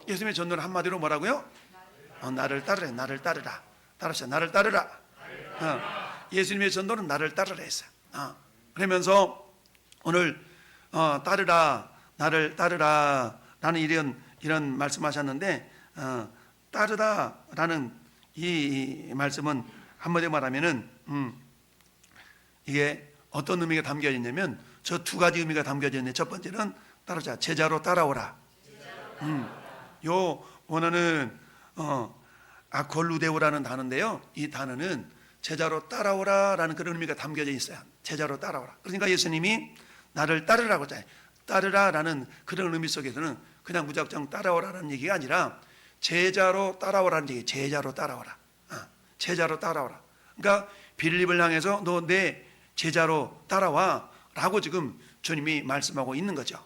예수님의 전도는 한마디로 뭐라고요? 나를 따르라. 나를 따르라. 따라서 나를 따르라. 예수님의 전도는 나를 따르라 했어요. 그러면서 오늘 따르라, 나를 따르라 라는 이런 말씀하셨는데, 따르다라는 이 말씀은 한마디로 말하면은 이게 어떤 의미가 담겨져 있냐면 저 두 가지 의미가 담겨져 있는데, 첫 번째는 따르자, 제자로 따라오라. 요 원어는 아콜루데오라는 단어인데요, 이 단어는 제자로 따라오라라는 그런 의미가 담겨져 있어요. 제자로 따라오라. 그러니까 예수님이 나를 따르라고 하잖아요. 따르라라는 그런 의미 속에서는 그냥 무작정 따라오라는 얘기가 아니라 제자로 따라오라는 얘기. 제자로 따라오라. 제자로 따라오라. 그러니까 빌립을 향해서 너 내 제자로 따라와 라고 지금 주님이 말씀하고 있는 거죠.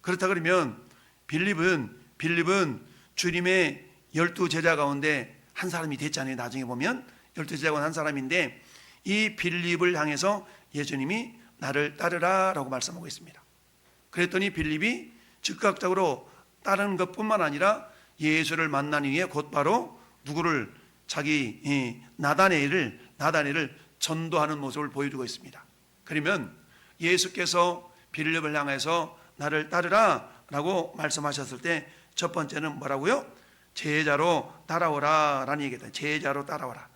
그렇다 그러면 빌립은 주님의 12제자 가운데 한 사람이 됐잖아요. 나중에 보면 12제자 가운데 한 사람인데, 이 빌립을 향해서 예수님이 나를 따르라 라고 말씀하고 있습니다. 그랬더니 빌립이 즉각적으로 따르는 것뿐만 아니라 예수를 만난 이후에 곧바로 누구를, 자기 나다네엘을 전도하는 모습을 보여주고 있습니다. 그러면 예수께서 빌립을 향해서 나를 따르라 라고 말씀하셨을 때 첫 번째는 뭐라고요? 제자로 따라오라 라는 얘기다. 제자로 따라오라.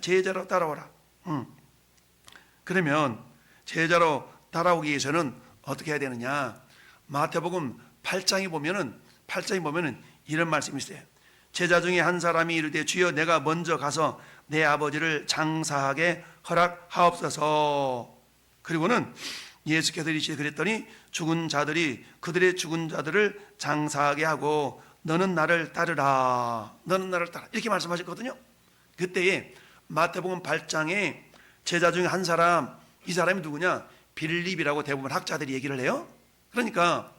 제자로 따라오라. 그러면 제자로 따라오기 위해서는 어떻게 해야 되느냐? 마태복음 8장에 보면은 이런 말씀이 있어요. 제자 중에 한 사람이 이르되 주여 내가 먼저 가서 내 아버지를 장사하게 허락하옵소서. 그리고는 예수께서 이르시되 그랬더니 죽은 자들이 그들의 죽은 자들을 장사하게 하고 너는 나를 따르라. 너는 나를 따라. 이렇게 말씀하셨거든요. 그때에 마태복음 8장에 제자 중에 한 사람, 이 사람이 누구냐? 빌립이라고 대부분 학자들이 얘기를 해요. 그러니까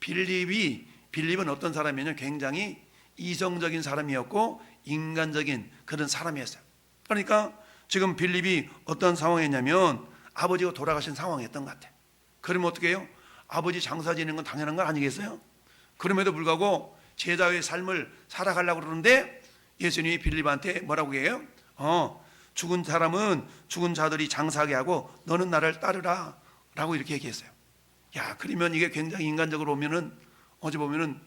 빌립은 어떤 사람이냐면 굉장히 이성적인 사람이었고 인간적인 그런 사람이었어요. 그러니까 지금 빌립이 어떤 상황이었냐면 아버지가 돌아가신 상황이었던 것 같아요. 그러면 어떻게 해요? 아버지 장사 지내는 건 당연한 거 아니겠어요? 그럼에도 불구하고 제자의 삶을 살아가려고 그러는데 예수님이 빌립한테 뭐라고 해요? 죽은 사람은 죽은 자들이 장사하게 하고 너는 나를 따르라 라고 이렇게 얘기했어요. 야, 그러면 이게 굉장히 인간적으로 보면은 어찌 보면은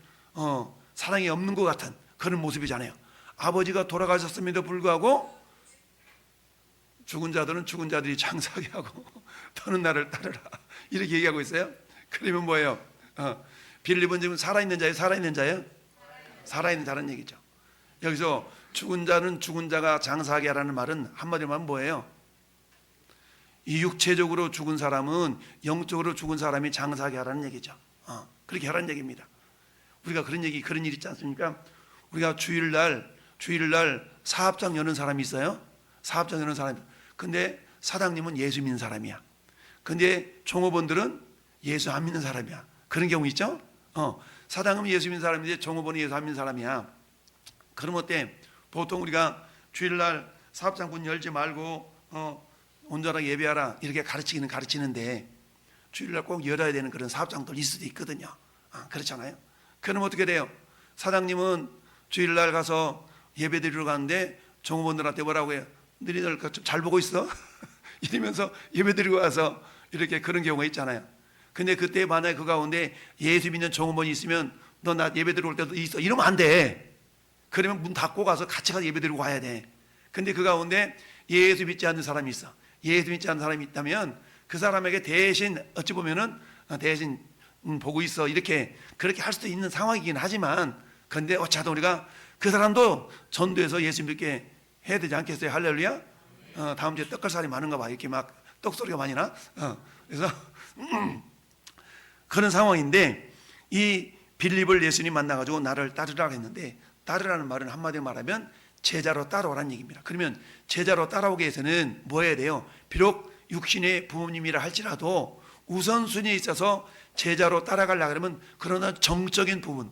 사랑이 없는 것 같은 그런 모습이잖아요. 아버지가 돌아가셨음에도 불구하고 죽은 자들은 죽은 자들이 장사하게 하고 너는 나를 따르라 이렇게 얘기하고 있어요. 그러면 뭐예요? 빌립은 지금 살아있는 자예요? 살아있는 자예요? 살아있는 자라는 얘기죠. 여기서 죽은 자는 죽은 자가 장사하게 하라는 말은 한마디로 하면 뭐예요? 이 육체적으로 죽은 사람은 영적으로 죽은 사람이 장사하게 하라는 얘기죠. 그렇게 하라는 얘기입니다. 우리가 그런 일 있지 않습니까? 우리가 주일날 사업장 여는 사람이 있어요. 사업장 여는 사람이. 근데 사장님은 예수 믿는 사람이야. 근데 종업원들은 예수 안 믿는 사람이야. 그런 경우 있죠? 사장은 예수 믿는 사람인데 종업원이 예수 안 믿는 사람이야. 그럼 어때? 보통 우리가 주일날 사업장 문 열지 말고 온전하게 예배하라 이렇게 가르치는데 주일날 꼭 열어야 되는 그런 사업장들 있을 수도 있거든요. 그렇잖아요. 그럼 어떻게 돼요? 사장님은 주일날 가서 예배 드리러 가는데 종업원들한테 뭐라고 해요? 너희들 잘 보고 있어? 이러면서 예배 드리고 와서 이렇게 그런 경우가 있잖아요. 근데 그때 만약에 그 가운데 예수 믿는 종업원이 있으면 너 나 예배 드리러 올 때도 있어 이러면 안 돼. 그러면 문 닫고 가서 같이 가서 예배 드리고 와야 돼. 근데 그 가운데 예수 믿지 않는 사람이 있어. 예수 믿지 않는 사람이 있다면 그 사람에게 대신 어찌 보면은 대신 보고 있어 이렇게 그렇게 할 수도 있는 상황이긴 하지만, 근데 어차피 우리가 그 사람도 전도해서 예수 믿게 해야 되지 않겠어요? 할렐루야. 다음 주에 떡갈살이 많은가 봐. 이렇게 막 떡소리가 많이 나. 그래서 그런 상황인데 이 빌립을 예수님 만나가지고 나를 따르라고 했는데, 따르라는 말은 한마디로 말하면 제자로 따라오라는 얘기입니다. 그러면 제자로 따라오기 위해서는 뭐 해야 돼요? 비록 육신의 부모님이라 할지라도 우선순위에 있어서 제자로 따라가려고 하면 그러나 정적인 부분,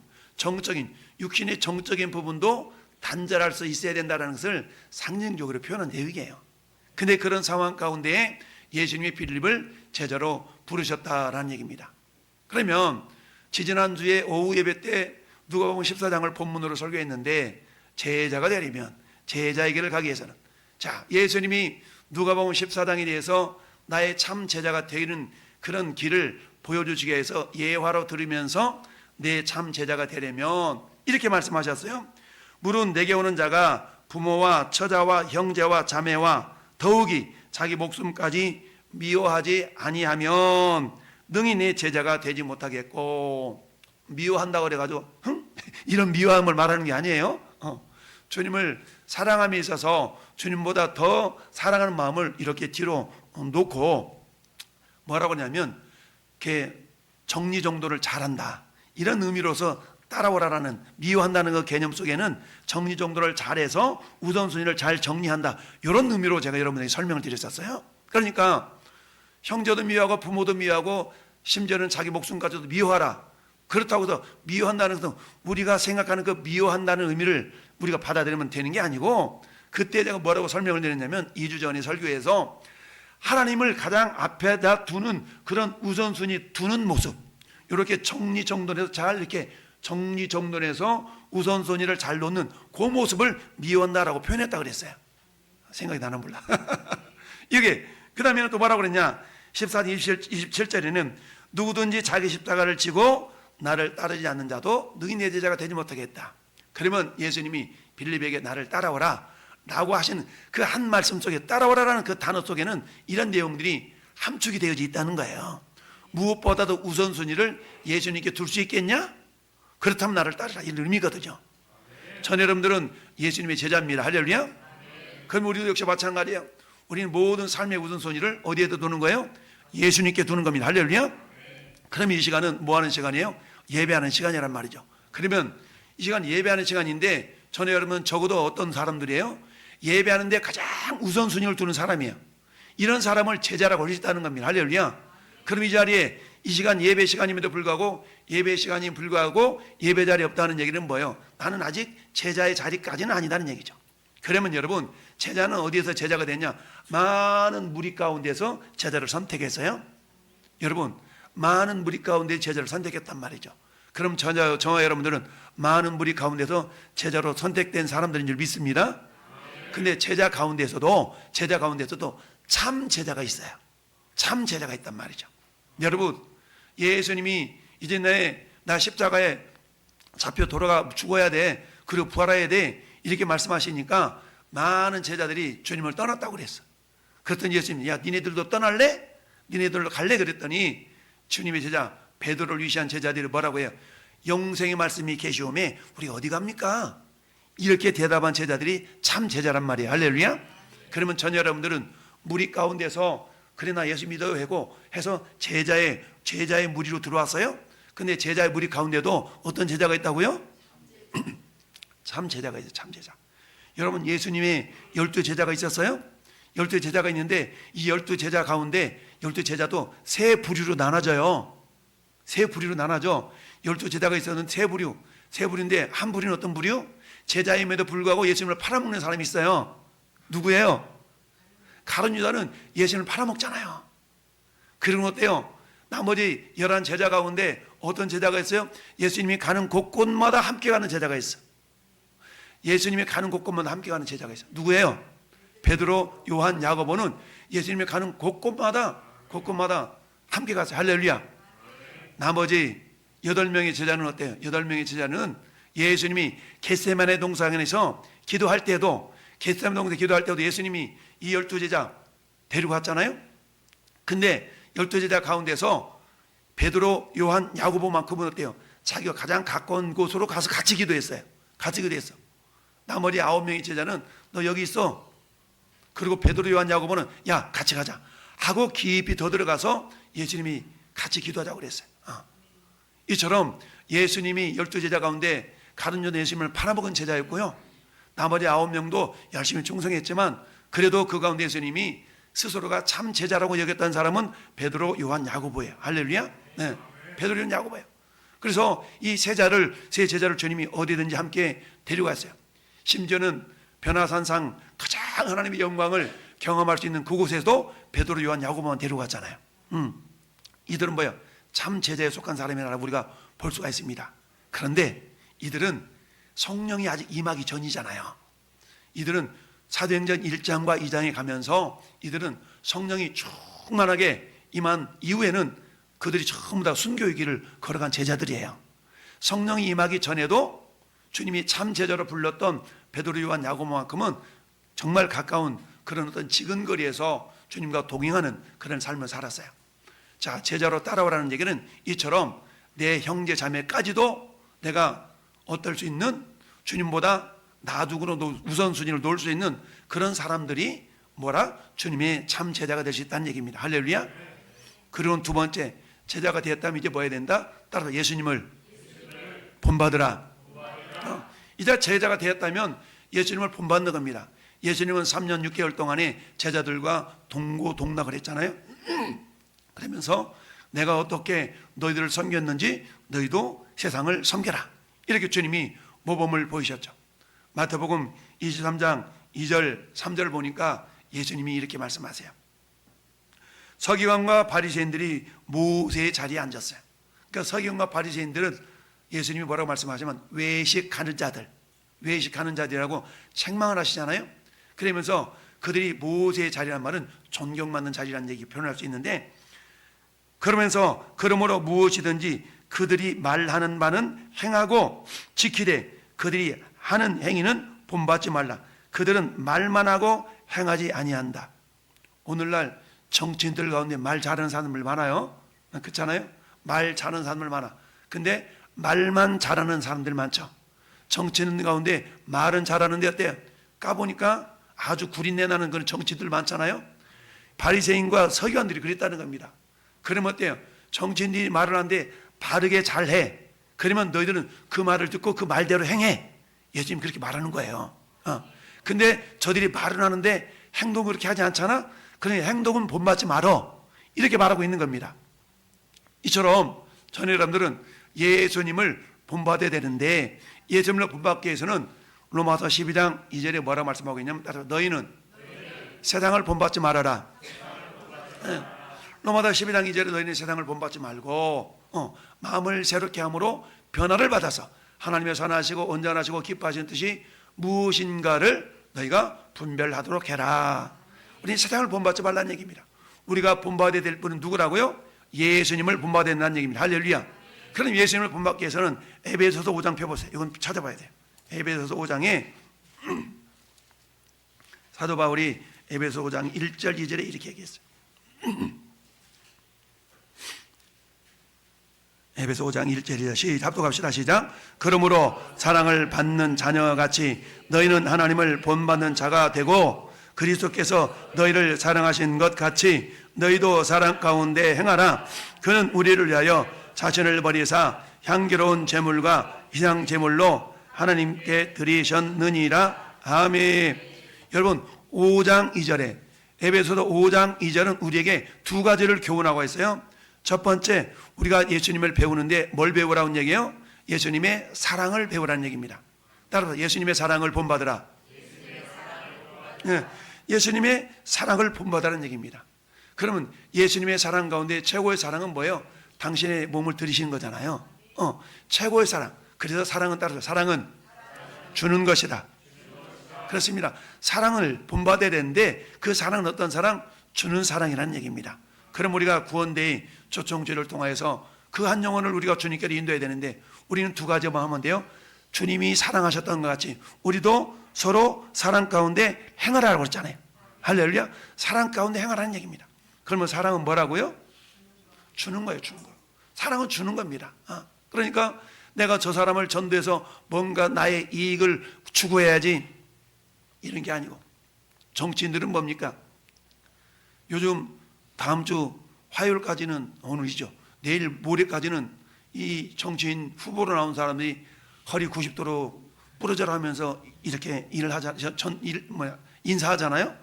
육신의 정적인 부분도 단절할 수 있어야 된다는 것을 상징적으로 표현한 내용이에요. 근데 그런 상황 가운데 예수님이 빌립을 제자로 부르셨다라는 얘기입니다. 그러면 지지난주에 오후 예배 때 누가복음 14장을 본문으로 설교했는데 제자가 되려면, 제자에게를 가기 위해서는, 자, 예수님이 누가복음 14장에 대해서 나의 참 제자가 되는 그런 길을 보여주시기 위해서 예화로 들으면서 내 참 제자가 되려면 이렇게 말씀하셨어요. 물은 내게 오는 자가 부모와 처자와 형제와 자매와 더욱이 자기 목숨까지 미워하지 아니하면 능히 내 제자가 되지 못하겠고, 미워한다고 그래가지고 이런 미워함을 말하는 게 아니에요. 주님을 사랑함에 있어서 주님보다 더 사랑하는 마음을 이렇게 뒤로 놓고 뭐라고 하냐면 정리정돈을 잘한다, 이런 의미로서 따라오라라는, 미워한다는 그 개념 속에는 정리정돈을 잘해서 우선순위를 잘 정리한다, 이런 의미로 제가 여러분에게 설명을 드렸었어요. 그러니까 형제도 미워하고 부모도 미워하고 심지어는 자기 목숨까지도 미워하라, 그렇다고 해서 미워한다는 것은 우리가 생각하는 그 미워한다는 의미를 우리가 받아들이면 되는 게 아니고, 그때 제가 뭐라고 설명을 드렸냐면 2주 전에 설교에서 하나님을 가장 앞에다 두는 그런 우선순위 두는 모습, 이렇게 정리정돈해서 잘 이렇게 정리정돈해서 우선순위를 잘 놓는 그 모습을 미워한다라고 표현했다 그랬어요. 생각이 나는 몰라. 이게 그 다음에는 또 뭐라고 그랬냐, 14절 27절에는 누구든지 자기 십자가를 지고 나를 따르지 않는 자도 능히 내 제자가 되지 못하겠다. 그러면 예수님이 빌립에게 나를 따라오라 라고 하시는 그 한 말씀 속에, 따라오라라는 그 단어 속에는 이런 내용들이 함축이 되어져 있다는 거예요. 무엇보다도 우선순위를 예수님께 둘 수 있겠냐? 그렇다면 나를 따르라, 이런 의미거든요. 전 여러분들은 예수님의 제자입니다. 할렐루야. 그럼 우리도 역시 마찬가지예요. 우리는 모든 삶의 우선순위를 어디에다 두는 거예요? 예수님께 두는 겁니다. 할렐루야. 그럼 이 시간은 뭐 하는 시간이에요? 예배하는 시간이란 말이죠. 그러면 이 시간 예배하는 시간인데, 전에 여러분 적어도 어떤 사람들이에요? 예배하는데 가장 우선순위를 두는 사람이에요. 이런 사람을 제자라고 할 수 있다는 겁니다. 할렐루야. 그럼 이 자리에 이 시간 예배 시간임에도 불구하고, 예배 시간이 불구하고 예배 자리 없다는 얘기는 뭐예요? 나는 아직 제자의 자리까지는 아니다는 얘기죠. 그러면 여러분, 제자는 어디에서 제자가 됐냐? 많은 무리 가운데서 제자를 선택했어요. 여러분, 많은 무리 가운데 제자를 선택했단 말이죠. 그럼 저와 여러분들은 많은 무리 가운데서 제자로 선택된 사람들인 줄 믿습니다. 근데 제자 가운데서도 참 제자가 있어요. 참 제자가 있단 말이죠. 여러분, 예수님이 이제 나 십자가에 잡혀 돌아가 죽어야 돼, 그리고 부활해야 돼, 이렇게 말씀하시니까 많은 제자들이 주님을 떠났다고 그랬어. 그랬더니 예수님이, 야, 니네들도 떠날래? 니네들도 갈래? 그랬더니 주님의 제자 베드로를 위시한 제자들이 뭐라고 해요? 영생의 말씀이 계시오매 우리 어디 갑니까? 이렇게 대답한 제자들이 참 제자란 말이에요. 할렐루야. 그러면 전 여러분들은 무리 가운데서 그래 나 예수 믿어요 하고 해서 제자의 무리로 들어왔어요. 근데 제자의 무리 가운데도 어떤 제자가 있다고요? 참 제자가 있어요. 참 제자. 여러분, 예수님의 12제자가 있었어요. 12제자가 있는데 이 12제자 가운데 12제자도 세 부류로 나눠져요. 세 부류로 나눠져. 12제자가 있었는 세 부류인데 한 부류는 어떤 부류? 제자임에도 불구하고 예수님을 팔아먹는 사람이 있어요. 누구예요? 가룟 유다는 예수님을 팔아먹잖아요. 그리고 어때요? 나머지 11제자 가운데 어떤 제자가 있어요? 예수님이 가는 곳곳마다 함께 가는 제자가 있어. 예수님이 가는 곳곳마다 함께 가는 제자가 있어. 누구예요? 베드로, 요한, 야고보는 예수님이 가는 곳곳마다 함께 갔어요. 할렐루야. 나머지 8명의 제자는 어때요? 8명의 제자는 예수님이 겟세마네 동산에서 기도할 때도 예수님이 이 12제자 데리고 갔잖아요. 근데 12제자 가운데서 베드로, 요한, 야고보만큼은 어때요? 자기가 가장 가까운 곳으로 가서 같이 기도했어요. 나머지 9명의 제자는 너 여기 있어. 그리고 베드로, 요한, 야고보는 야 같이 가자 하고 깊이 더 들어가서 예수님이 같이 기도하자고 그랬어요. 이처럼 예수님이 12제자 가운데 가룟 유다 예수님을 팔아먹은 제자였고요. 나머지 9명도 열심히 충성했지만 그래도 그 가운데 예수님이 스스로가 참 제자라고 여겼던 사람은 베드로, 요한, 야고보예요. 할렐루야. 네, 베드로, 요한, 야고보예요. 그래서 이 세 제자를 주님이 어디든지 함께 데려갔어요. 심지어는 변화산상 가장 하나님의 영광을 경험할 수 있는 그곳에도 베드로, 요한, 야고보만 데려갔잖아요. 이들은 뭐예요? 참 제자에 속한 사람이라고 우리가 볼 수가 있습니다. 그런데 이들은 성령이 아직 임하기 전이잖아요. 이들은 사도행전 1장과 2장에 가면서 이들은 성령이 충만하게 임한 이후에는 그들이 전부 다 순교의 길을 걸어간 제자들이에요. 성령이 임하기 전에도 주님이 참 제자로 불렀던 베드로, 요한, 야고보만큼은 정말 가까운 그런 어떤 지근거리에서 주님과 동행하는 그런 삶을 살았어요. 자, 제자로 따라오라는 얘기는 이처럼 내 형제 자매까지도 내가 어떨 수 있는, 주님보다 놔두고도 우선순위를 놓을 수 있는 그런 사람들이 뭐라? 주님의 참 제자가 될 수 있다는 얘기입니다. 할렐루야. 그리고 두 번째, 제자가 되었다면 이제 뭐 해야 된다? 따라서 예수님을 본받으라. 이제 제자가 되었다면 예수님을 본받는 겁니다. 예수님은 3년 6개월 동안에 제자들과 동고동락을 했잖아요. 그러면서 내가 어떻게 너희들을 섬겼는지 너희도 세상을 섬겨라, 이렇게 주님이 모범을 보이셨죠. 마태복음 23장 2절 3절을 보니까 예수님이 이렇게 말씀하세요. 서기관과 바리새인들이 모세의 자리에 앉았어요. 그러니까 서기관과 바리새인들은 예수님이 뭐라고 말씀하시면 외식하는 자들, 외식하는 자들이라고 책망을 하시잖아요. 그러면서 그들이 모세의 자리란 말은 존경받는 자리라는 얘기 표현할 수 있는데, 그러면서 그러므로 무엇이든지 그들이 말하는 바는 행하고 지키되 그들이 하는 행위는 본받지 말라. 그들은 말만 하고 행하지 아니한다. 오늘날 정치인들 가운데 말 잘하는 사람들 많아요. 그렇잖아요. 말 잘하는 사람들 많아. 근데 말만 잘하는 사람들 많죠. 정치인 가운데 말은 잘하는데 어때요? 까보니까 아주 구린내 나는 그런 정치인들 많잖아요. 바리새인과 서기관들이 그랬다는 겁니다. 그러면 어때요? 정치인들이 말을 하는데 바르게 잘해. 그러면 너희들은 그 말을 듣고 그 말대로 행해. 예수님 그렇게 말하는 거예요. 근데 저들이 말은 하는데 행동을 그렇게 하지 않잖아. 그러니 행동은 본받지 말어, 이렇게 말하고 있는 겁니다. 이처럼 전 여러분들은 예수님을 본받아야 되는데, 예수님을 본받기 위해서는 로마서 12장 2절에 뭐라고 말씀하고 있냐면, 너희는 세상을 본받지 말아라. 로마서 12장 2절에 너희는 세상을 본받지 말고 마음을 새롭게 함으로 변화를 받아서 하나님의 선하시고 온전하시고 기뻐하시는 뜻이 무엇인가를 너희가 분별하도록 해라. 우리 세상을 본받지 말라는 얘기입니다. 우리가 본받아야 될 분은 누구라고요? 예수님을 본받아야 된다는 얘기입니다. 할렐루야. 그럼 예수님을 본받기 위해서는 에베소서 5장 펴보세요. 이건 찾아봐야 돼요. 에베소서 5장에 사도 바울이 에베소 5장 1절 2절에 이렇게 얘기했어요. 에베소 5장 1절이다. 시작. 합독합시다. 시작. 그러므로 사랑을 받는 자녀같이 너희는 하나님을 본받는 자가 되고 그리스도께서 너희를 사랑하신 것 같이 너희도 사랑 가운데 행하라. 그는 우리를 위하여 자신을 버리사 향기로운 제물과 희생 제물로 하나님께 드리셨느니라. 아멘. 여러분 5장 2절에 에베소서 5장 2절은 우리에게 두 가지를 교훈하고 있어요. 첫 번째, 우리가 예수님을 배우는데 뭘 배우라는 얘기예요? 예수님의 사랑을 배우라는 얘기입니다. 따라서 예수님의 사랑을 본받으라. 예수님의 사랑을 본받으라는 얘기입니다. 그러면 예수님의 사랑 가운데 최고의 사랑은 뭐예요? 당신의 몸을 들이시는 거잖아요. 최고의 사랑. 그래서 사랑은 따라서 사랑은 주는 것이다. 그렇습니다. 사랑을 본받아야 되는데 그 사랑은 어떤 사랑? 주는 사랑이라는 얘기입니다. 그럼 우리가 구원대의 초청죄를 통하여서 그 한 영혼을 우리가 주님께로 인도해야 되는데, 우리는 두 가지만 하면 돼요. 주님이 사랑하셨던 것 같이 우리도 서로 사랑 가운데 행하라고 그랬잖아요. 할렐루야. 사랑 가운데 행하라는 얘기입니다. 그러면 사랑은 뭐라고요? 주는 거예요. 주는 거. 사랑은 주는 겁니다. 그러니까 내가 저 사람을 전도해서 뭔가 나의 이익을 추구해야지, 이런 게 아니고, 정치인들은 뭡니까? 요즘 다음 주 화요일까지는, 오늘이죠, 내일 모레까지는 이 정치인 후보로 나온 사람들이 허리 90도로 부러져라 하면서 이렇게 일을 인사하잖아요.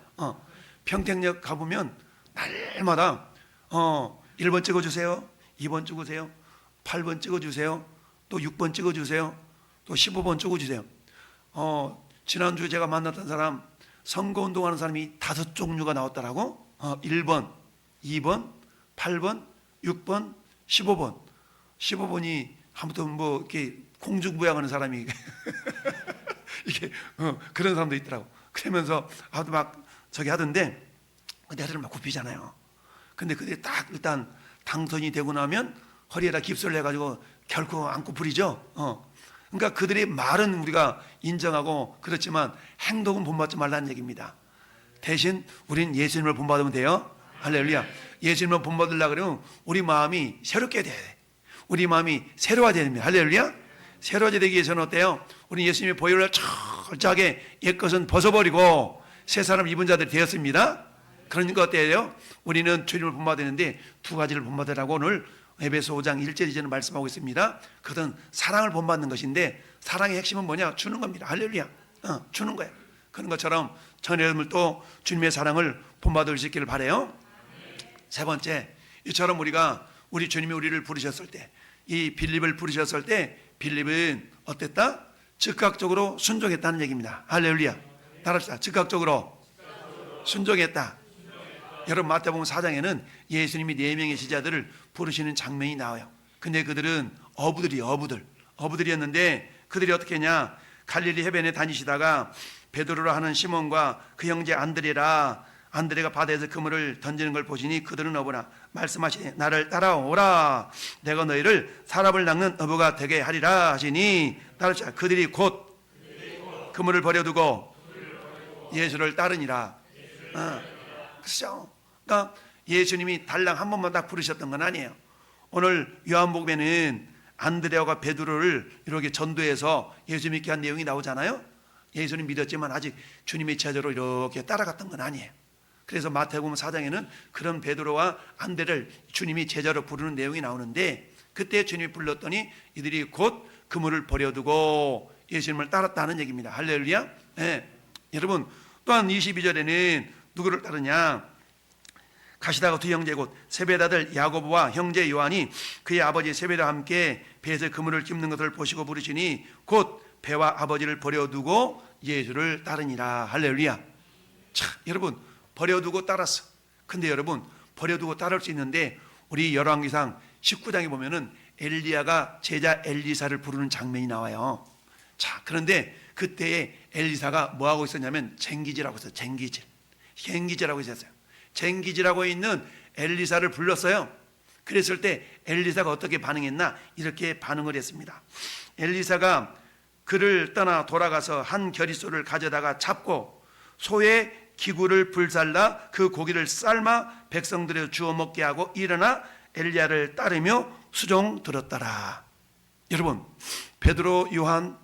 평택역 가보면 날마다 1번 찍어주세요, 2번 찍으세요, 8번 찍어주세요, 또 6번 찍어주세요, 또 15번 찍어주세요. 지난주에 제가 만났던 사람, 선거운동하는 사람이 5종류가 나왔더라고. 1번, 2번, 8번, 6번, 15번. 15번이 아무튼 뭐 이렇게 공중부양하는 사람이 이게 그런 사람도 있더라고. 그러면서 아주 막 저기 하던데 애들은 막 굽히잖아요. 근데 그게 딱 일단 당선이 되고 나면 허리에다 깁스를 해가지고 결코 안 굽히죠. 그러니까 그들의 말은 우리가 인정하고 그렇지만 행동은 본받지 말라는 얘기입니다. 대신 우린 예수님을 본받으면 돼요. 할렐루야. 예수님을 본받으려고 그러면 우리 마음이 새롭게 돼야 돼. 우리 마음이 새로워져야 됩니다. 할렐루야. 새로워지기 위해서는 어때요? 우리 예수님의 보혈을 철저하게 옛것은 벗어버리고 새 사람 입은 자들이 되었습니다. 그러니까 어때요? 우리는 주님을 본받았는데 두 가지를 본받으라고 오늘 에베소 5장 1절 2절은 말씀하고 있습니다. 그것은 사랑을 본받는 것인데 사랑의 핵심은 뭐냐? 주는 겁니다. 할렐루야. 주는 거예요. 그런 것처럼 전 여러분들도 주님의 사랑을 본받을 수 있기를 바라요. 세 번째, 이처럼 우리 주님이 우리를 부르셨을 때, 이 빌립을 부르셨을 때 빌립은 어땠다? 즉각적으로 순종했다는 얘기입니다. 할렐루야. 따라합시다. 즉각적으로 순종했다. 여러분 마태복음 4장에는 예수님이 4명의 제자들을 부르시는 장면이 나와요. 근데 그들은 어부들이었는데 그들이 어떻게 했냐? 갈릴리 해변에 다니시다가 베드로라 하는 시몬과 그 형제 안드레가 바다에서 그물을 던지는 걸 보시니 그들은 어부나 말씀하시니 나를 따라오라 내가 너희를 사람을 낚는 어부가 되게 하리라 하시니 따르자 그들이 곧 그물을 버려두고 예수를 따르니라. 그렇죠. 그러니까 예수님이 달랑 한 번만 딱 부르셨던 건 아니에요. 오늘 요한복음에는 안드레아가 베드로를 이렇게 전도해서 예수 믿게 한 내용이 나오잖아요. 예수님 믿었지만 아직 주님의 제자로 이렇게 따라갔던 건 아니에요. 그래서 마태복음 4장에는 그런 베드로와 안드레를 주님이 제자로 부르는 내용이 나오는데 그때 주님이 불렀더니 이들이 곧 그물을 버려두고 예수님을 따랐다는 얘기입니다. 할렐루야. 네. 여러분 또한 22절에는 누구를 따르냐? 가시다가 두 형제 곧 세베다들 야고보와 형제 요한이 그의 아버지 세베다와 함께 배에서 그물을 깁는 것을 보시고 부르시니 곧 배와 아버지를 버려두고 예수를 따르니라. 할렐루야. 자, 여러분 버려두고 따랐어. 근데 여러분 버려두고 따를 수 있는데 우리 열왕기상 19장에 보면은 엘리야가 제자 엘리사를 부르는 장면이 나와요. 자, 그런데 그때에 엘리사가 뭐 하고 있었냐면 쟁기질하고 있어요. 쟁기질하고 있었어요. 쟁기질하고 있는 엘리사를 불렀어요. 그랬을 때 엘리사가 어떻게 반응했나? 이렇게 반응을 했습니다. 엘리사가 그를 떠나 돌아가서 한 겨릿소를 가져다가 잡고 소의 기구를 불살라 그 고기를 삶아 백성들에 주어 먹게 하고 일어나 엘리야를 따르며 수종 들었더라. 여러분 베드로, 요한,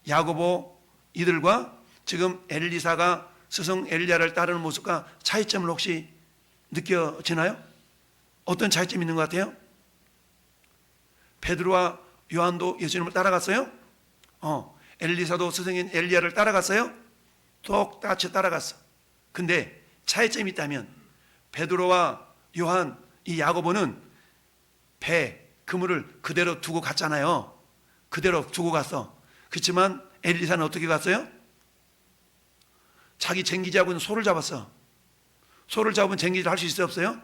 야고보 이들과 지금 엘리사가 스승 엘리야를 따르는 모습과 차이점을 혹시 느껴지나요? 어떤 차이점이 있는 것 같아요? 베드로와 요한도 예수님을 따라갔어요? 엘리사도 스승인 엘리야를 따라갔어요? 똑같이 따라갔어. 근데 차이점이 있다면 베드로와 요한, 이 야고보는 배, 그물을 그대로 두고 갔잖아요. 그대로 두고 갔어. 그렇지만 엘리사는 어떻게 갔어요? 자기 쟁기질하고 있는 소를 잡았어. 소를 잡으면 쟁기질 할 수 있어요, 없어요?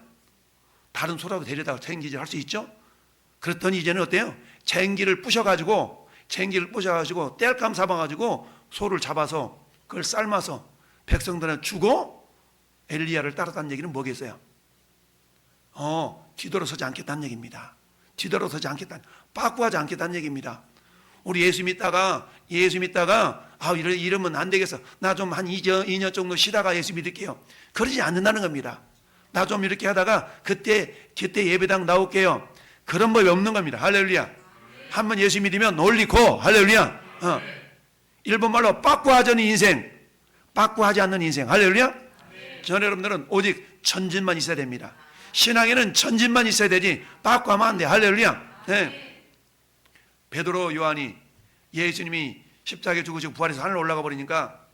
다른 소라도 데려다가 쟁기질 할 수 있죠? 그랬더니 이제는 어때요? 쟁기를 부셔가지고 땔감 삼아가지고 소를 잡아서 그걸 삶아서 백성들한테 주고 엘리야를 따랐다는 얘기는 뭐겠어요? 뒤돌아서지 않겠다는 얘기입니다. 뒤돌아서지 않겠다는, 빠꾸하지 않겠다는 얘기입니다. 우리 예수 믿다가 이러면 안 되겠어. 나 좀 한 2년 정도 쉬다가 예수 믿을게요. 그러지 않는다는 겁니다. 나 좀 이렇게 하다가 그때 예배당 나올게요. 그런 법이 없는 겁니다. 할렐루야. 한번 예수 믿으면 놀리고, 할렐루야. 일본말로 빠꾸하지 않는 인생. 할렐루야. 저는 여러분들은 오직 천진만 있어야 됩니다. 신앙에는 천진만 있어야 되지 빠꾸하면 안 돼. 할렐루야. 네. 베드로, 요한이 예수님이 십자가에 죽으시고 부활해서 하늘 올라가 버리니까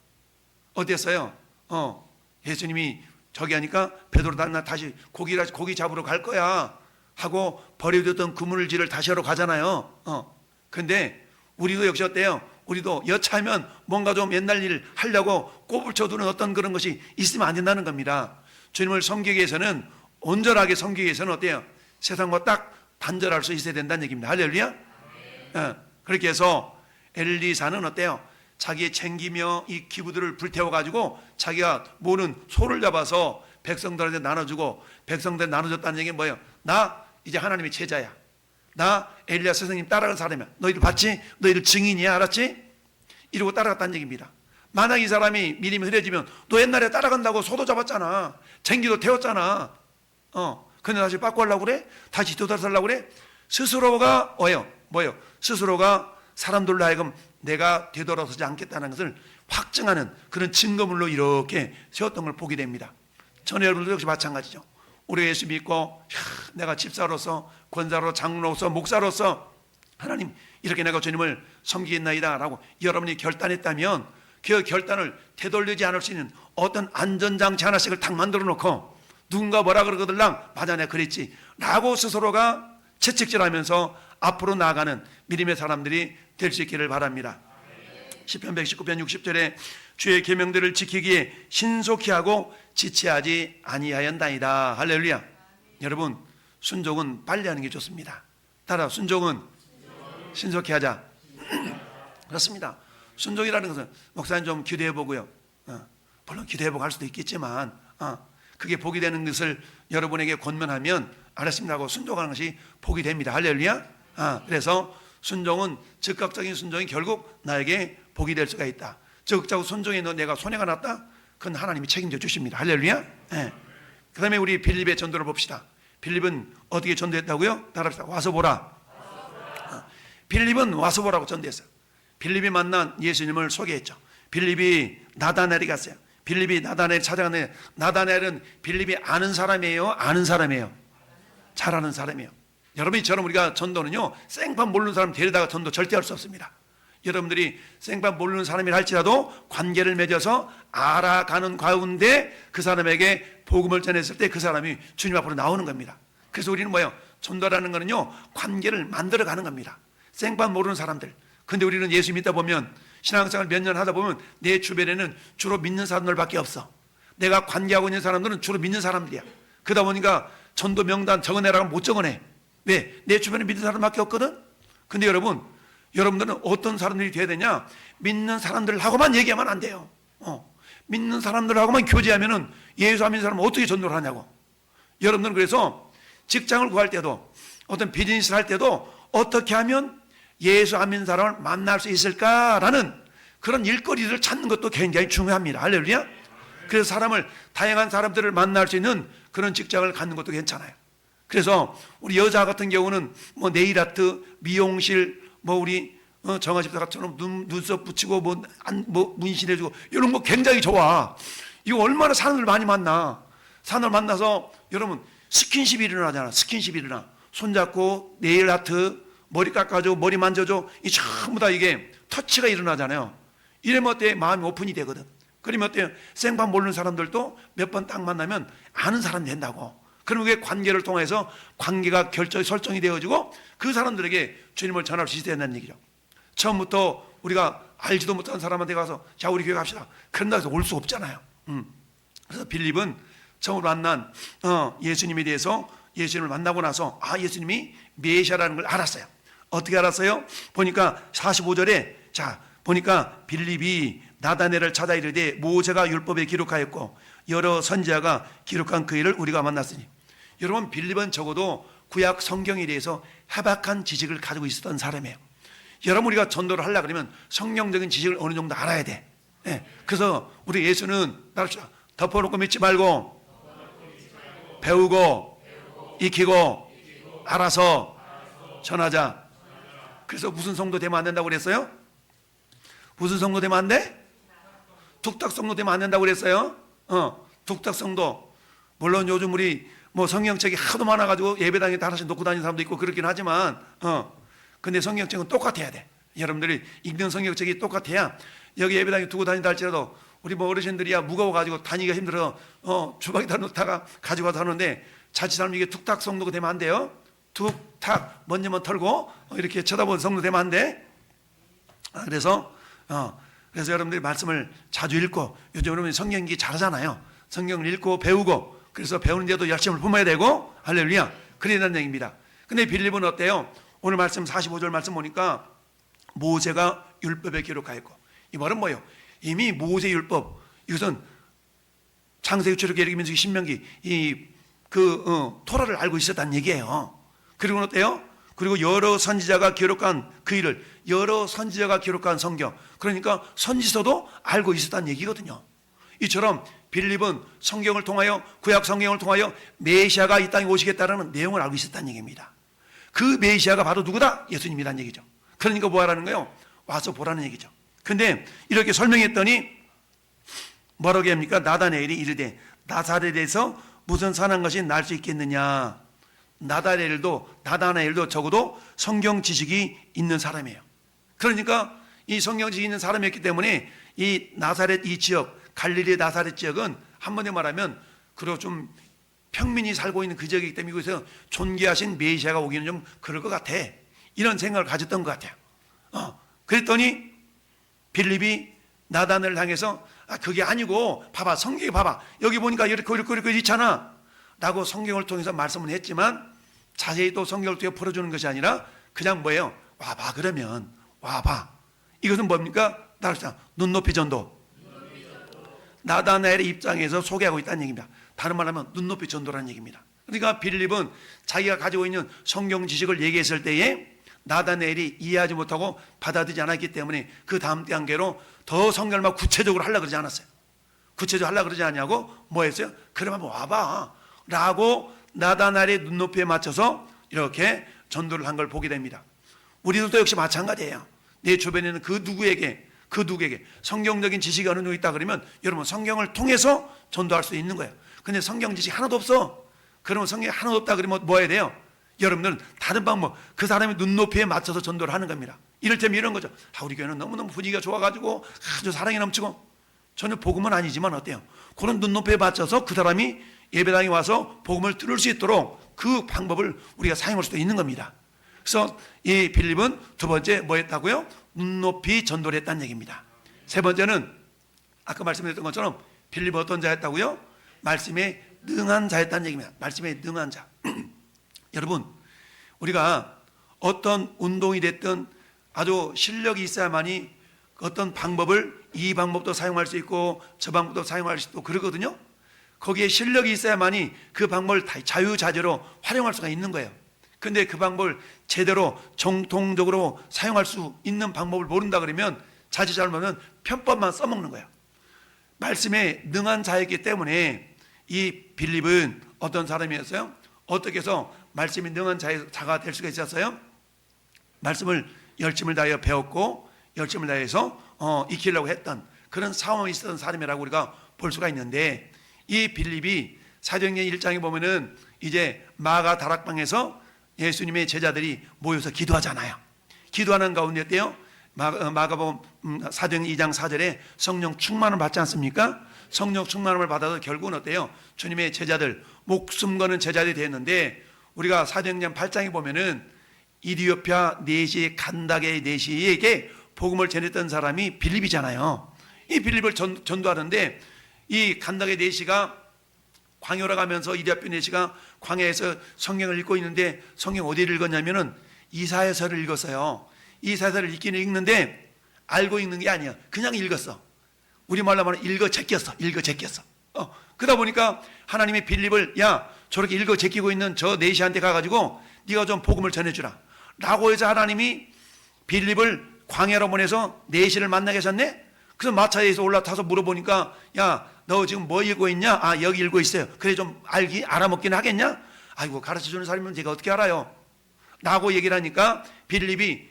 어땠어요? 예수님이 저기 하니까 베드로 나 다시 고기 잡으러 갈 거야 하고 버려뒀던 그물질을 다시 하러 가잖아요. 근데 우리도 역시 어때요? 우리도 여차하면 뭔가 좀 옛날 일 하려고 꼽을 쳐두는 어떤 그런 것이 있으면 안 된다는 겁니다. 주님을 섬기기 위해서는, 온전하게 섬기기 위해서는 어때요? 세상과 딱 단절할 수 있어야 된다는 얘기입니다. 할렐루야. 그렇게 해서 엘리사는 어때요? 자기 챙기며 이 기부들을 불태워가지고 자기가 모는 소를 잡아서 백성들한테 나눠주고, 백성들한테 나눠줬다는 얘기는 뭐예요? 나 이제 하나님의 제자야, 나 엘리야 선생님 따라갈 사람이야, 너희들 봤지? 너희들 증인이야, 알았지? 이러고 따라갔다는 얘기입니다. 만약 이 사람이 믿음이 흐려지면 너 옛날에 따라간다고 소도 잡았잖아, 쟁기도 태웠잖아, 근데 다시 바꾸려고 그래? 다시 되돌아서려고 그래? 스스로가 뭐예요? 스스로가 사람들로 하여금 내가 되돌아서지 않겠다는 것을 확증하는 그런 증거물로 이렇게 세웠던 걸 보게 됩니다. 저는 여러분도 역시 마찬가지죠. 우리 예수 믿고 내가 집사로서, 권사로, 장로로서, 목사로서 하나님 이렇게 내가 주님을 섬기겠나이다 라고 여러분이 결단했다면 그 결단을 되돌리지 않을 수 있는 어떤 안전장치 하나씩을 탁 만들어 놓고, 누군가 뭐라 그러거들랑 맞아 내가 그랬지 라고 스스로가 채찍질하면서 앞으로 나아가는 믿음의 사람들이 될 수 있기를 바랍니다. 시편 119편 60절에 주의 계명들을 지키기에 신속히 하고 지체하지 아니하였나이다. 할렐루야. 여러분, 순종은 빨리 하는 게 좋습니다. 따라, 순종은 신속히 하자. 그렇습니다. 순종이라는 것은 목사님 좀 기도해 보고요, 물론 기도해 보고 할 수도 있겠지만 그게 복이 되는 것을 여러분에게 권면하면 알았습니다 하고 순종하는 것이 복이 됩니다. 할렐루야. 그래서 순종은, 즉각적인 순종이 결국 나에게 복이 될 수가 있다. 적극적으로 순종에 내가 손해가 났다? 그건 하나님이 책임져 주십니다. 할렐루야. 그 다음에 우리 빌립의 전도를 봅시다. 빌립은 어떻게 전도했다고요? 따라합시다. 와서 보라. 빌립은 와서 보라고 전도했어요. 빌립이 만난 예수님을 소개했죠. 빌립이 나다넬이 갔어요. 빌립이 나다넬 찾아갔는데, 나다넬은 빌립이 아는 사람이에요? 아는 사람이에요? 잘 아는 사람이에요. 여러분이처럼 우리가 전도는요, 생판 모르는 사람 데려다가 전도 절대 할 수 없습니다. 여러분들이 생판 모르는 사람이라 할지라도 관계를 맺어서 알아가는 가운데 그 사람에게 복음을 전했을 때 그 사람이 주님 앞으로 나오는 겁니다. 그래서 우리는 뭐예요? 전도라는 거는요, 관계를 만들어가는 겁니다. 생판 모르는 사람들. 근데 우리는 예수 믿다 보면, 신앙생활 몇 년 하다 보면 내 주변에는 주로 믿는 사람들밖에 없어. 내가 관계하고 있는 사람들은 주로 믿는 사람들이야. 그러다 보니까 전도 명단 적어내라고 못 적어내. 왜? 내 주변에 믿는 사람밖에 없거든. 근데 여러분들은 어떤 사람들이 돼야 되냐? 믿는 사람들하고만 얘기하면 안 돼요. 믿는 사람들하고만 교제하면은 예수 안 믿는 사람은 어떻게 전도를 하냐고. 여러분들은 그래서 직장을 구할 때도, 어떤 비즈니스를 할 때도 어떻게 하면 예수 안 믿는 사람을 만날 수 있을까라는 그런 일거리를 찾는 것도 굉장히 중요합니다. 할렐루야. 그래서 다양한 사람들을 만날 수 있는 그런 직장을 갖는 것도 괜찮아요. 그래서 우리 여자 같은 경우는 뭐 네일 아트, 미용실, 뭐 우리 정아 집사처럼 눈썹 붙이고 뭐 문신해주고 이런 거 굉장히 좋아. 이거 얼마나 사람들 많이 만나. 사람들 만나서 여러분 스킨십이 일어나잖아. 스킨십이 일어나. 손잡고 네일 아트, 머리 깎아줘, 머리 만져줘. 이 전부 다 이게 터치가 일어나잖아요. 이러면 어때? 마음이 오픈이 되거든. 그러면 어때요? 생판 모르는 사람들도 몇 번 딱 만나면 아는 사람이 된다고. 그러면 그게 관계를 통해서 관계가 설정이 되어지고 그 사람들에게 주님을 전할 수 있어야 된다는 얘기죠. 처음부터 우리가 알지도 못한 사람한테 가서 자 우리 교회 갑시다. 그런다 해서 올 수 없잖아요. 그래서 빌립은 처음으로 만난 예수님에 대해서, 예수님을 만나고 나서 예수님이 메시아라는 걸 알았어요. 어떻게 알았어요? 보니까 45절에 보니까 빌립이 나다넬을 찾아 이르되 모세가 율법에 기록하였고 여러 선지자가 기록한 그 일을 우리가 만났으니. 여러분, 빌립은 적어도 구약 성경에 대해서 해박한 지식을 가지고 있었던 사람이에요. 여러분, 우리가 전도를 하려고 그러면 성경적인 지식을 어느 정도 알아야 돼. 그래서 우리 예수는 덮어놓고 믿지 말고 배우고 익히고 알아서 전하자. 그래서 무슨 성도 되면 안 된다고 그랬어요? 무슨 성도 되면 안 돼? 뚝딱 성도 되면 안 된다고 그랬어요? 뚝딱 성도. 물론 요즘 우리 뭐 성경책이 하도 많아가지고 예배당에 다 하나씩 놓고 다니는 사람도 있고 그렇긴 하지만 근데 성경책은 똑같아야 돼. 여러분들이 읽는 성경책이 똑같아야 여기 예배당에 두고 다닌다 할지라도 우리 뭐 어르신들이야 무거워가지고 다니기가 힘들어서 주방에다 놓다가 가지고 와서 하는데 자칫 잘못 이게 뚝딱 성도가 되면 안 돼요. 툭탁 먼지만 털고 이렇게 쳐다보는 성도 되면 안 돼. 그래서 여러분들이 말씀을 자주 읽고, 요즘 여러분이 성경 읽기 잘하잖아요. 성경을 읽고 배우고, 그래서 배우는데도 열심을 품어야 되고, 할렐루야. 그래야 된다는 얘기입니다. 근데 빌립은 어때요? 오늘 말씀 45절 말씀 보니까 모세가 율법에 기록하였고, 이 말은 뭐예요? 이미 모세 율법, 이것은 창세기, 출애굽기, 민수기, 신명기 토라를 알고 있었다는 얘기예요. 그리고 어때요? 그리고 여러 선지자가 기록한 그 일을, 여러 선지자가 기록한 성경, 그러니까 선지서도 알고 있었다는 얘기거든요. 이처럼 빌립은 성경을 통하여, 구약 성경을 통하여 메시아가 이 땅에 오시겠다는 내용을 알고 있었다는 얘기입니다. 그 메시아가 바로 누구다? 예수님이라는 얘기죠. 그러니까 뭐 하라는 거예요? 와서 보라는 얘기죠. 근데 이렇게 설명했더니 뭐라고 합니까? 나다나엘이 이르되 나사렛에서 무슨 선한 것이 날 수 있겠느냐. 나다나엘도 적어도 성경 지식이 있는 사람이에요. 그러니까 이 성경 지식이 있는 사람이었기 때문에 이 나사렛 이 지역, 갈릴리 나사렛 지역은 한번에 말하면 그리고 좀 평민이 살고 있는 그 지역이기 때문에 이곳에서 존귀하신 메시아가 오기는 좀 그럴 것 같아. 이런 생각을 가졌던 것 같아요. 그랬더니 빌립이 나다나엘을 향해서 그게 아니고 봐봐, 성경에 봐봐, 여기 보니까 이렇게 있잖아 라고 성경을 통해서 말씀을 했지만 자세히 또 성경을 통해 풀어주는 것이 아니라 그냥 뭐예요? 와봐, 그러면 와봐. 이것은 뭡니까? 따라서 눈높이 전도. 나다나엘의 입장에서 소개하고 있다는 얘기입니다. 다른 말로 하면 눈높이 전도라는 얘기입니다. 그러니까 빌립은 자기가 가지고 있는 성경 지식을 얘기했을 때에 나다나엘이 이해하지 못하고 받아들이지 않았기 때문에 그 다음 단계로 더 성경을 막 구체적으로 하려고 그러지 않았어요. 구체적으로 하려고 그러지 않냐고 뭐 했어요? 그럼 한번 와봐 라고 나다나엘의 눈높이에 맞춰서 이렇게 전도를 한 걸 보게 됩니다. 우리들도 역시 마찬가지예요. 내 주변에 있는 그 누구에게 성경적인 지식이 어느 정도 있다 그러면 여러분 성경을 통해서 전도할 수 있는 거예요. 근데 성경 지식이 하나도 없어. 그러면 성경이 하나도 없다 그러면 뭐 해야 돼요? 여러분들은 다른 방법, 그 사람의 눈높이에 맞춰서 전도를 하는 겁니다. 이를테면 이런 거죠. 우리 교회는 너무너무 분위기가 좋아가지고 아주 사랑이 넘치고, 전혀 복음은 아니지만 어때요? 그런 눈높이에 맞춰서 그 사람이 예배당에 와서 복음을 들을 수 있도록 그 방법을 우리가 사용할 수도 있는 겁니다. 그래서 이 빌립은 두 번째 뭐 했다고요? 눈높이 전도를 했다는 얘기입니다. 세 번째는 아까 말씀드렸던 것처럼 빌립은 어떤 자였다고요? 말씀에 능한 자였다는 얘기입니다. 말씀에 능한 자. 여러분, 우리가 어떤 운동이 됐든 아주 실력이 있어야만이 어떤 방법을 이 방법도 사용할 수 있고 저 방법도 사용할 수 있고 그러거든요. 거기에 실력이 있어야만이 그 방법을 자유자재로 활용할 수가 있는 거예요. 근데 그 방법을 제대로 정통적으로 사용할 수 있는 방법을 모른다 그러면 자칫 잘못하면 편법만 써먹는 거예요. 말씀에 능한 자였기 때문에 이 빌립은 어떤 사람이었어요? 어떻게 해서 말씀이 능한 자가 될 수가 있었어요? 말씀을 열심을 다하여 배웠고 열심을 다해서 익히려고 했던 그런 상황이 있었던 사람이라고 우리가 볼 수가 있는데, 이 빌립이 사도행전 1장에 보면은 이제 마가 다락방에서 예수님의 제자들이 모여서 기도하잖아요. 기도하는 가운데 어때요? 마가복음 사도행전 2장 4절에 성령 충만을 받지 않습니까? 성령 충만을 받아서 결국은 어때요? 주님의 제자들, 목숨 거는 제자들이 됐는데, 우리가 사도행전 8장에 보면은 이디오피아 내시 간다게 내시에게 복음을 전했던 사람이 빌립이잖아요. 이 빌립을 전도하는데, 이 간다게 내시가 광야로 가면서 이디오피아 내시가 광야에서 성경을 읽고 있는데, 성경 어디를 읽었냐면은 이사야서를 읽었어요. 이사야서를 읽기는 읽는데 알고 읽는 게 아니야. 그냥 읽었어. 우리말로 말하면 읽어 제꼈어. 그러다 보니까 하나님의 빌립을, 야, 저렇게 읽어 제끼고 있는 저 내시한테 가가지고 네가 좀 복음을 전해주라 라고 해서 하나님이 빌립을 광야로 보내서 내시를 만나게 하셨네. 그래서 마차에서 올라타서 물어보니까, 야, 너 지금 뭐 읽고 있냐? 여기 읽고 있어요. 그래 좀 알아먹긴 하겠냐? 아이고, 가르쳐주는 사람이면 제가 어떻게 알아요? 라고 얘기를 하니까 빌립이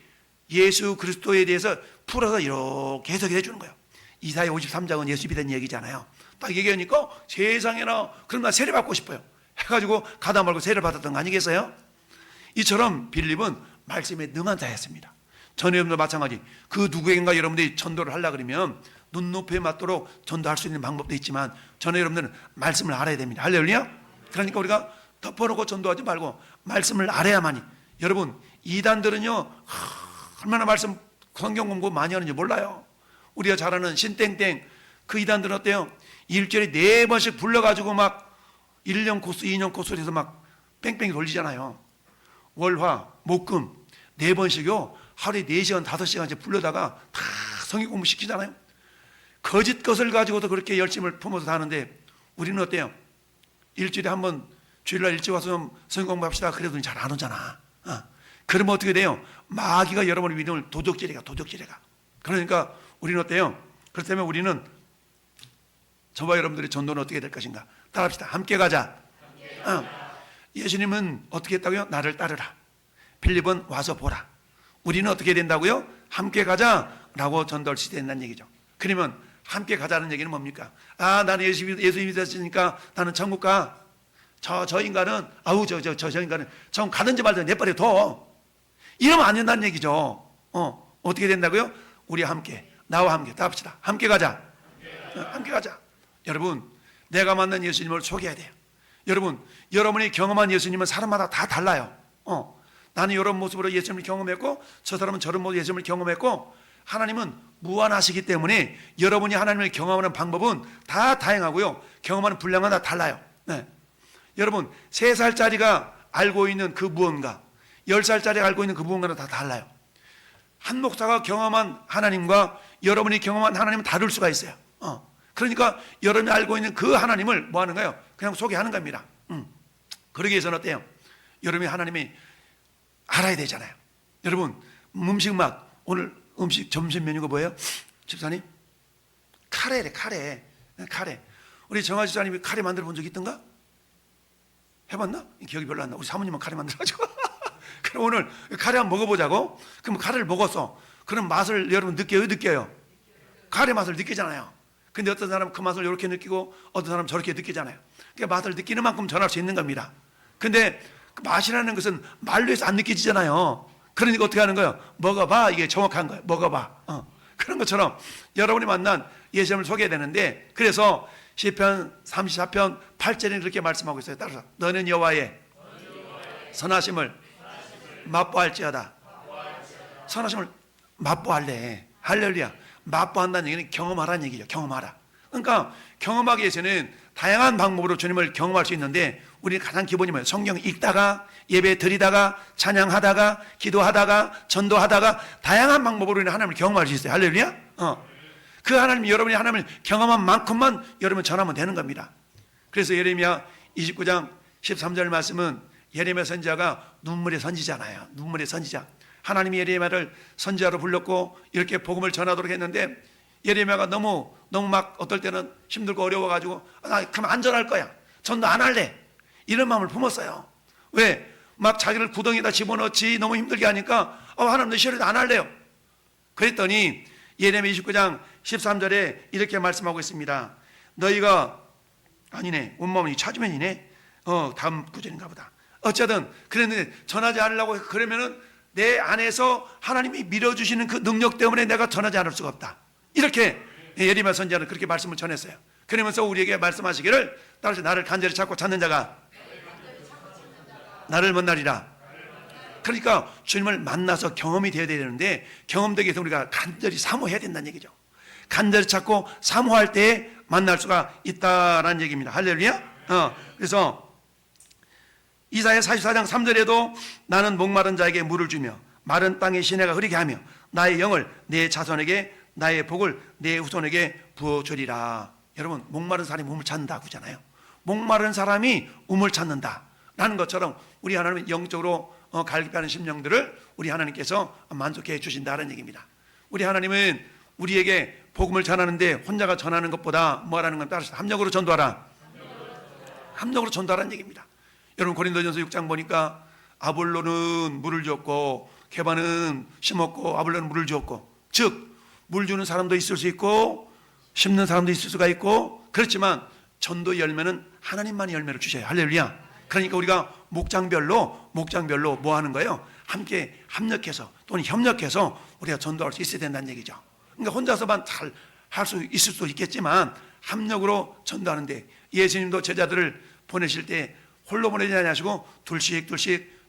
예수 그리스도에 대해서 풀어서 이렇게 해석해 주는 거예요. 이사야 53장은 예수님에 대한 얘기잖아요. 딱 얘기하니까 세상에나 그럼 나 세례 받고 싶어요 해가지고 가다 말고 세례 받았던 거 아니겠어요? 이처럼 빌립은 말씀에 능한 자였습니다. 저는 여러분도 마찬가지, 그 누구인가 여러분들이 전도를 하려고 그러면 눈높이에 맞도록 전도할 수 있는 방법도 있지만 저는 여러분들은 말씀을 알아야 됩니다. 할렐루야. 그러니까 우리가 덮어놓고 전도하지 말고 말씀을 알아야만이. 여러분, 이단들은요 얼마나 말씀 성경 공부 많이 하는지 몰라요. 우리가 잘 아는 신땡땡 그 이단들은 어때요? 일주일에 4번씩 불러가지고 막 1년 코스 2년 코스를 해서 막 뺑뺑이 돌리잖아요. 월화 목금 4번씩요 하루에 4시간, 5시간씩 불러다가 다 성경 공부 시키잖아요. 거짓 것을 가지고도 그렇게 열심을 품어서 하는데 우리는 어때요? 일주일에 한 번 주일날 일찍 와서 좀 성경 공부합시다. 그래도 잘 안 오잖아. 그러면 어떻게 돼요? 마귀가 여러분의 믿음을 도적질해가. 그러니까 우리는 어때요? 그렇다면 우리는 저와 여러분들의 전도는 어떻게 될 것인가? 따라합시다. 함께 가자. 예수님은 어떻게 했다고요? 나를 따르라. 빌립은 와서 보라. 우리는 어떻게 된다고요? 함께 가자라고 전도할 수 된다는 얘기죠. 그러면 함께 가자는 얘기는 뭡니까? 나는 예수 믿었으니까 나는 천국 가. 저 인간은 저 인간은 저 가든지 말든지 내버려 둬. 이러면 안 된다는 얘기죠. 어떻게 된다고요? 우리 함께, 나와 함께 다 합시다. 함께 가자. 함께 가자. 여러분, 내가 만난 예수님을 소개해야 돼요. 여러분, 여러분이 경험한 예수님은 사람마다 다 달라요. 나는 이런 모습으로 예수님을 경험했고 저 사람은 저런 모습으로 예수님을 경험했고, 하나님은 무한하시기 때문에 여러분이 하나님을 경험하는 방법은 다 다양하고요, 경험하는 분량은 다 달라요. 여러분, 3살짜리가 알고 있는 그 무언가, 10살짜리가 알고 있는 그 무언가는 다 달라요. 한 목사가 경험한 하나님과 여러분이 경험한 하나님은 다를 수가 있어요. 그러니까 여러분이 알고 있는 그 하나님을 뭐 하는 거예요? 그냥 소개하는 겁니다. 그러기 위해서는 어때요? 여러분이 하나님이 알아야 되잖아요. 여러분, 음식 막 오늘 음식 점심 메뉴가 뭐예요? 집사님? 카레래. 카레. 우리 정아 집사님이 카레 만들어 본 적 있던가? 해봤나? 기억이 별로 안 나. 우리 사모님은 카레 만들어가지고 그럼 오늘 카레 한번 먹어보자고. 그럼 카레를 먹었어. 그럼 맛을 여러분 느껴요? 카레 맛을 느끼잖아요. 근데 어떤 사람은 그 맛을 이렇게 느끼고 어떤 사람은 저렇게 느끼잖아요. 그러니까 맛을 느끼는 만큼 전할 수 있는 겁니다. 근데 그 맛이라는 것은 말로 해서 안 느껴지잖아요. 그러니까 어떻게 하는 거예요? 먹어봐. 이게 정확한 거예요. 먹어봐. 그런 것처럼 여러분이 만난 예수님을 소개해야 되는데, 그래서 시편 34편 8절에 그렇게 말씀하고 있어요. 따라서 너는 여호와의 선하심을 맛보할지어다. 선하심을 맛보할래. 할렐루야. 맛보한다는 얘기는 경험하라는 얘기죠. 경험하라. 그러니까 경험하기 위해서는 다양한 방법으로 주님을 경험할 수 있는데, 우리는 가장 기본이 뭐예요? 성경 읽다가, 예배 드리다가, 찬양하다가, 기도하다가, 전도하다가, 다양한 방법으로 우리는 하나님을 경험할 수 있어요. 할렐루야. 그 하나님, 여러분이 하나님을 경험한 만큼만 여러분 전하면 되는 겁니다. 그래서 예레미야 29장 13절 말씀은 예레미야 선지자가 눈물의 선지자잖아요. 눈물의 선지자. 하나님이 예레미야를 선지자로 불렀고 이렇게 복음을 전하도록 했는데, 예레미야가 너무 막 어떨 때는 힘들고 어려워가지고 나 그럼 안 전할 거야. 전도 안 할래. 이런 마음을 품었어요. 왜? 막 자기를 구덩이에다 집어넣지 너무 힘들게 하니까 하나님 내 싫어도 안 할래요. 그랬더니 예레미야 29장 13절에 이렇게 말씀하고 있습니다. 너희가 아니네. 온마음이 찾으면이네. 다음 구절인가 보다. 어쨌든 그랬는데 전하지 않으려고 그러면은 내 안에서 하나님이 밀어주시는 그 능력 때문에 내가 전하지 않을 수가 없다. 이렇게 예레미야 선지자는 그렇게 말씀을 전했어요. 그러면서 우리에게 말씀하시기를 따라서 나를 간절히 찾고 찾는 자가 나를 만나리라. 그러니까 주님을 만나서 경험이 되어야 되는데, 경험되기 위해서 우리가 간절히 사모해야 된다는 얘기죠. 간절히 찾고 사모할 때 만날 수가 있다라는 얘기입니다. 할렐루야. 그래서 이사야 44장 3절에도 나는 목마른 자에게 물을 주며 마른 땅에 시내가 흐리게 하며 나의 영을 내 자손에게 나의 복을 내 후손에게 부어주리라. 여러분, 목마른 사람이 우물 찾는다고 하잖아요. 목마른 사람이 우물 찾는다라는 것처럼 우리 하나님은 영적으로 갈급하는 심령들을 우리 하나님께서 만족해 주신다는 얘기입니다. 우리 하나님은 우리에게 복음을 전하는데 혼자가 전하는 것보다 뭐라는 건 따라서 합력으로 전도하라. 합력으로 전도하라는 얘기입니다. 여러분, 고린도전서 6장 보니까 아볼로는 물을 줬고 게바는 심었고 아볼로는 물을 줬고, 즉 물 주는 사람도 있을 수 있고 심는 사람도 있을 수가 있고, 그렇지만 전도 열매는 하나님만이 열매를 주셔요. 할렐루야. 그러니까 우리가 목장별로 뭐 하는 거예요? 함께 합력해서 또는 협력해서 우리가 전도할 수 있어야 된다는 얘기죠. 그러니까 혼자서만 잘 할 수 있을 수도 있겠지만 합력으로 전도하는데, 예수님도 제자들을 보내실 때 홀로 보내지 않으시고 둘씩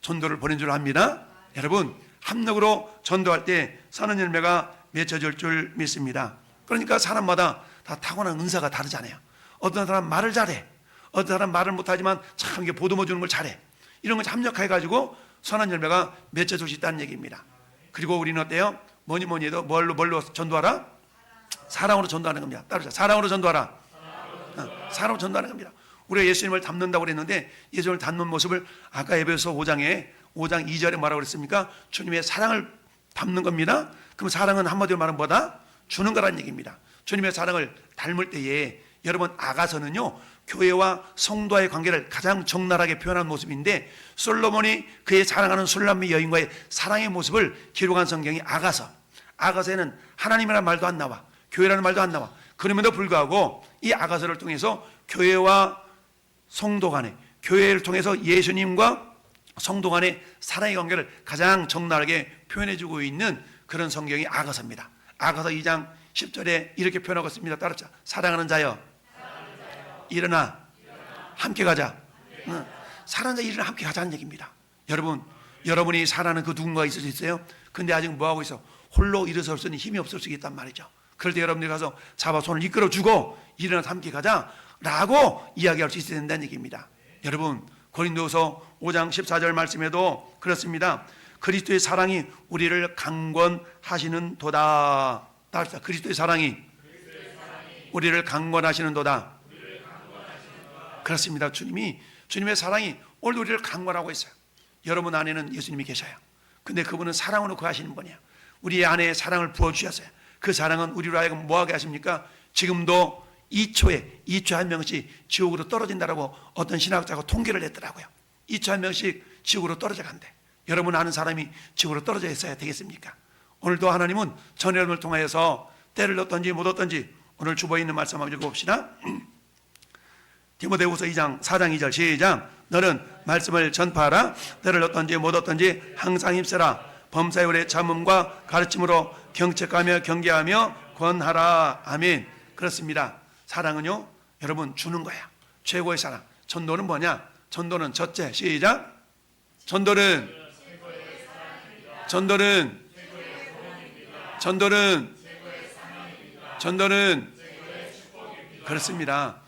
전도를 보낸 줄 압니다. 여러분, 합력으로 전도할 때 선한 열매가 맺혀질 줄 믿습니다. 그러니까 사람마다 다 타고난 은사가 다르잖아요. 어떤 사람 말을 잘해, 어떤 사람 말을 못하지만 참 이게 보듬어 주는 걸 잘해. 이런 걸 합력해가지고 선한 열매가 맺혀질 수 있다는 얘기입니다. 그리고 우리는 어때요? 뭐니 해도 뭘로 전도하라? 사랑으로 전도하는 겁니다. 따르자. 사랑으로 전도하라. 사랑으로 전도하는 겁니다. 우리가 예수님을 닮는다고 그랬는데 예수님을 닮는 모습을 아까 에베소 5장 2절에 뭐라고 그랬습니까? 주님의 사랑을 닮는 겁니다. 그럼 사랑은 한마디로 말하면 뭐다? 주는 거란 얘기입니다. 주님의 사랑을 닮을 때에 여러분 아가서는요 교회와 성도와의 관계를 가장 적나라하게 표현한 모습인데 솔로몬이 그의 사랑하는 술람미 여인과의 사랑의 모습을 기록한 성경이 아가서에는 하나님이라는 말도 안 나와, 교회라는 말도 안 나와. 그럼에도 불구하고 이 아가서를 통해서 교회와 성도 간에, 교회를 통해서 예수님과 성도 간의 사랑의 관계를 가장 적나라하게 표현해주고 있는 그런 성경이 아가서입니다. 아가서 2장 10절에 이렇게 표현하고 있습니다. 따르자. 사랑하는 자여 일어나 함께 가자. 사랑하는 자 일어나 함께 가자는 얘기입니다. 여러분이 사랑하는 그 누군가가 있을 수 있어요. 근데 아직 뭐하고 있어? 홀로 일어설 힘이 없을 수 있단 말이죠. 그럴 때 여러분들이 가서 잡아 손을 이끌어주고 일어나서 함께 가자라고 이야기할 수 있어야 된다는 얘기입니다. 여러분 고린도서 5장 14절 말씀에도 그렇습니다. 그리스도의 사랑이 우리를 강권하시는 도다. 따라합시다. 그리스도의 사랑이 우리를 강권하시는 도다. 그렇습니다. 주님의 사랑이 오늘 우리를 강권하고 있어요. 여러분 안에는 예수님이 계셔요. 근데 그분은 사랑으로 구하시는 분이에요. 우리 안에 사랑을 부어주셨어요. 그 사랑은 우리로 하여금 뭐하게 하십니까? 지금도 2초에 한 명씩 지옥으로 떨어진다라고 어떤 신학자가 통계를 냈더라고요. 2초 한 명씩 지옥으로 떨어져 간대. 여러분 아는 사람이 지옥으로 떨어져 있어야 되겠습니까? 오늘도 하나님은 전 여러분을 통하여서 때를 얻든지 못 얻든지 오늘 주보에 있는 말씀 한번 읽어봅시다. 디모데후서 4장 2절 시작. 너는 말씀을 전파하라. 때를 얻든지 못 얻든지 항상 힘쓰라. 범사의 참음과 가르침으로 경책하며 경계하며 권하라. 아멘. 그렇습니다. 사랑은요 여러분 주는 거야. 최고의 사랑. 전도는 뭐냐? 전도는 첫째 시작. 전도는 그렇습니다.